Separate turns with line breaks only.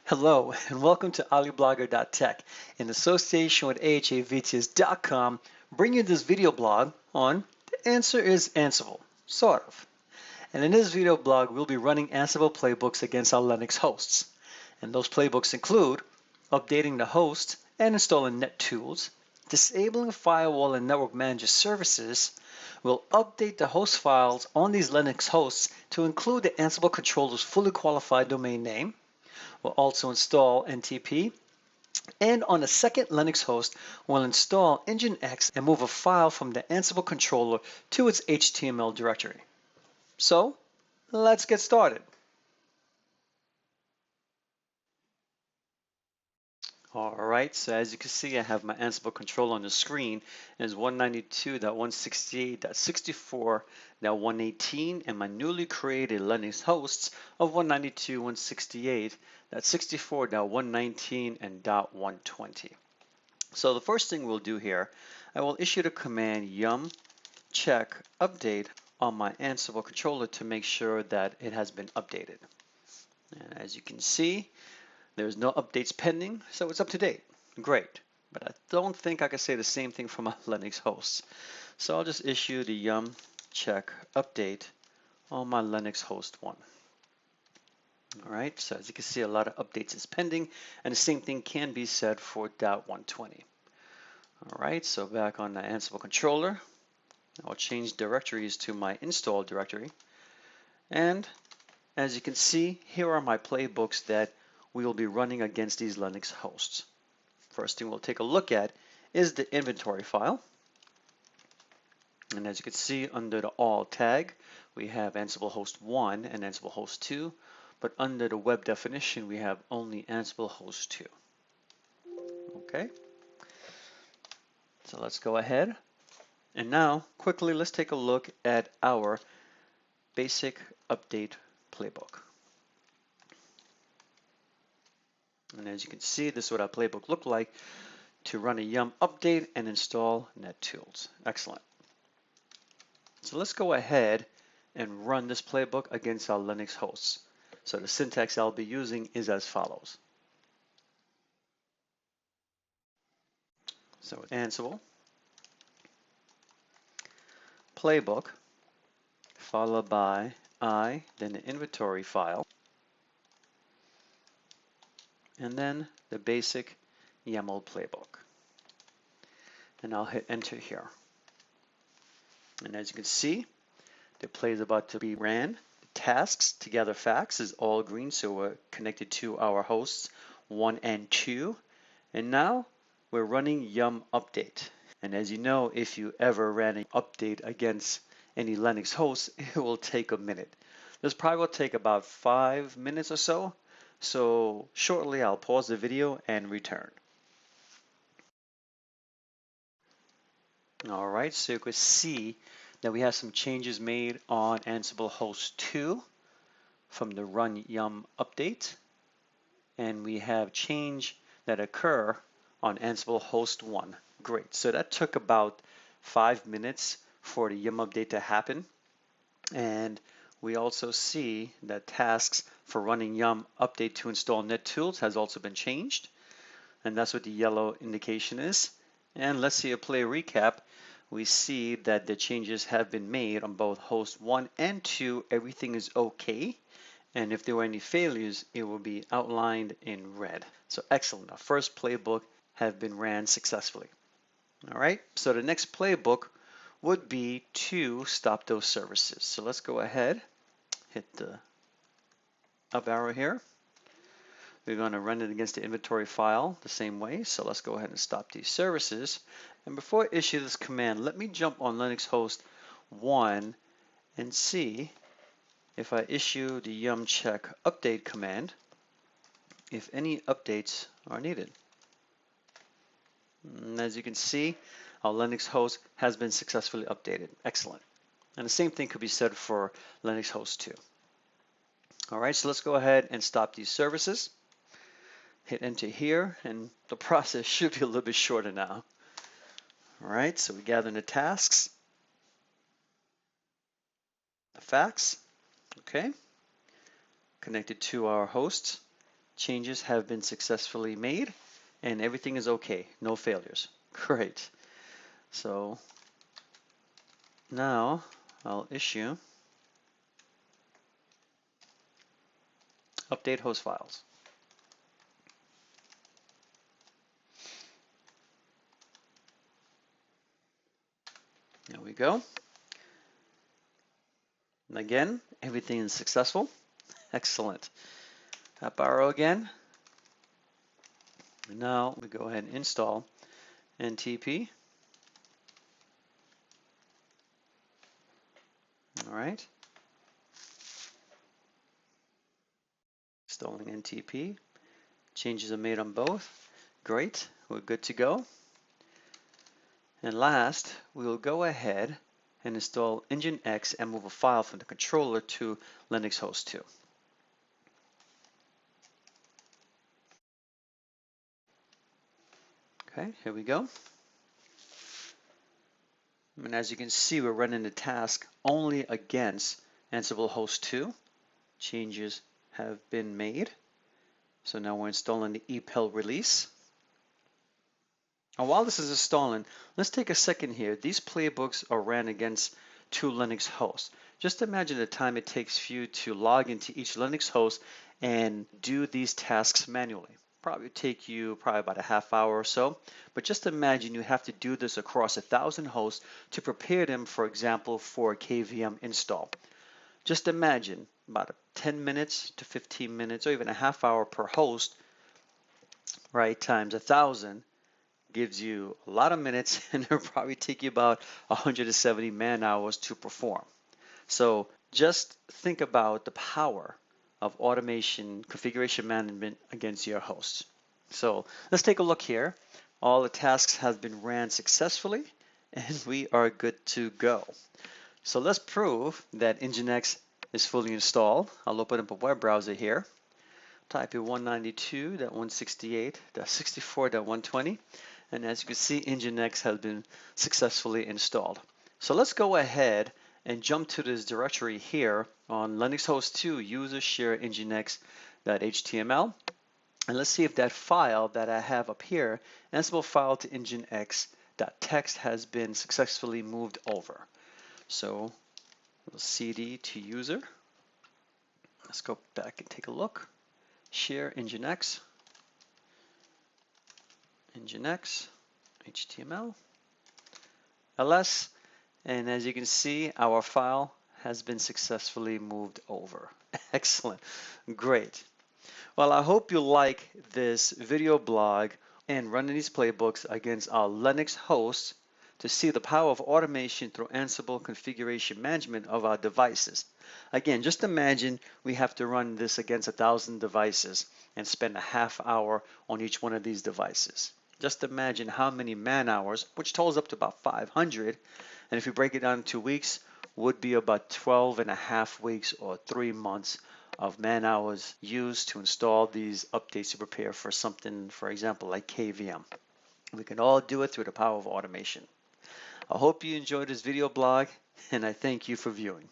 Hello and welcome to Ahaiblogger.tech in association with aha-vts.com, bringing you this video blog on the answer is Ansible, sort of. And in this video blog, we'll be running Ansible playbooks against our Linux hosts. And those playbooks include updating the host and installing NetTools, disabling firewall and network manager services. We'll update the host files on these Linux hosts to include the Ansible controller's fully qualified domain name. We'll also install NTP, and on the second Linux host, we'll install Nginx and move a file from the Ansible controller to its HTML directory. So, let's get started. Alright, so as you can see, I have my Ansible controller on the screen, and it's 192.168.64.118, and my newly created Linux hosts of 192.168.64.119 and .120. So the first thing we'll do here, I will issue the command yum check update on my Ansible controller to make sure that it has been updated. And as you can see, there's no updates pending, so it's up to date. Great. But I don't think I can say the same thing for my Linux hosts. So I'll just issue the yum check update on my Linux host 1. Alright, so as you can see, a lot of updates is pending, and the same thing can be said for .120. Alright, so back on the Ansible controller, I'll change directories to my install directory. And as you can see, here are my playbooks that we will be running against these Linux hosts. First thing we'll take a look at is the inventory file. And as you can see, under the all tag, we have Ansible host 1 and Ansible host 2, but under the web definition, we have only Ansible host 2. Okay, so let's go ahead. And now, quickly, let's take a look at our basic update playbook. And as you can see, this is what our playbook looked like to run a yum update and install NetTools. Excellent. So let's go ahead and run this playbook against our Linux hosts. So the syntax I'll be using is as follows. So Ansible playbook followed by then the inventory file, and then the basic YAML playbook. And I'll hit enter here. And as you can see, the play is about to be ran. The tasks to gather facts is all green, so we're connected to our hosts 1 and 2. And now we're running yum update. And as you know, if you ever ran an update against any Linux host, it will take a minute. This probably will take about 5 minutes or so. So shortly I'll pause the video and return. Alright, so you can see that we have some changes made on Ansible host 2 from the run yum update. And we have change that occur on Ansible host 1. Great, so that took about 5 minutes for the yum update to happen. And we also see that tasks for running yum update to install NetTools has also been changed. And that's what the yellow indication is. And let's see a play recap. We see that the changes have been made on both host 1 and 2. Everything is okay. And if there were any failures, it will be outlined in red. So excellent. Our first playbook have been ran successfully. All right, so the next playbook would be to stop those services. So let's go ahead, hit the up arrow here. We're going to run it against the inventory file the same way. So let's go ahead and stop these services. And before I issue this command, let me jump on Linux host 1 and see if I issue the yum check update command, if any updates are needed. And as you can see, our Linux host has been successfully updated. Excellent. And the same thing could be said for Linux host 2. All right, so let's go ahead and stop these services. Hit enter here, and the process should be a little bit shorter now. All right, so we gather the tasks, the facts, okay, connected to our hosts changes have been successfully made and everything is okay, no failures. Great. So now I'll issue update host files. There we go. And again, everything is successful. Excellent. App arrow again. And now we go ahead and install NTP. All right. Installing NTP. Changes are made on both. Great. We're good to go. And last, we will go ahead and install Nginx and move a file from the controller to Linux host 2. Okay, here we go. And as you can see, we're running the task only against Ansible host 2. Changes have been made. So now we're installing the EPEL release. And while this is installing, let's take a second here. These playbooks are ran against 2 Linux hosts. Just imagine the time it takes for you to log into each Linux host and do these tasks manually. Probably take you about a half hour or so, but just imagine you have to do this across 1,000 hosts to prepare them, for example, for a KVM install. Just imagine about 10 minutes to 15 minutes or even a half hour per host, right, times 1,000 gives you a lot of minutes, and it'll probably take you about 170 man hours to perform. So just think about the power of automation configuration management against your hosts. So let's take a look here. All the tasks have been ran successfully and we are good to go. So let's prove that Nginx is fully installed. I'll open up a web browser here. Type in 192.168.64.120, and as you can see, Nginx has been successfully installed. So let's go ahead and jump to this directory here on Linux host 2 user share nginx.html, and let's see if that file that I have up here, Ansible file to nginx.txt, has been successfully moved over. So we'll cd to user. Let's go back and take a look. Share Nginx, HTML, ls, and as you can see, our file has been successfully moved over. Excellent, great. Well, I hope you like this video blog and running these playbooks against our Linux hosts to see the power of automation through Ansible configuration management of our devices. Again, just imagine we have to run this against 1,000 devices and spend a half hour on each one of these devices. Just imagine how many man hours, which totals up to about 500, and if you break it down into weeks, would be about 12.5 weeks or 3 months of man hours used to install these updates to prepare for something, for example, like KVM. We can all do it through the power of automation. I hope you enjoyed this video blog, and I thank you for viewing.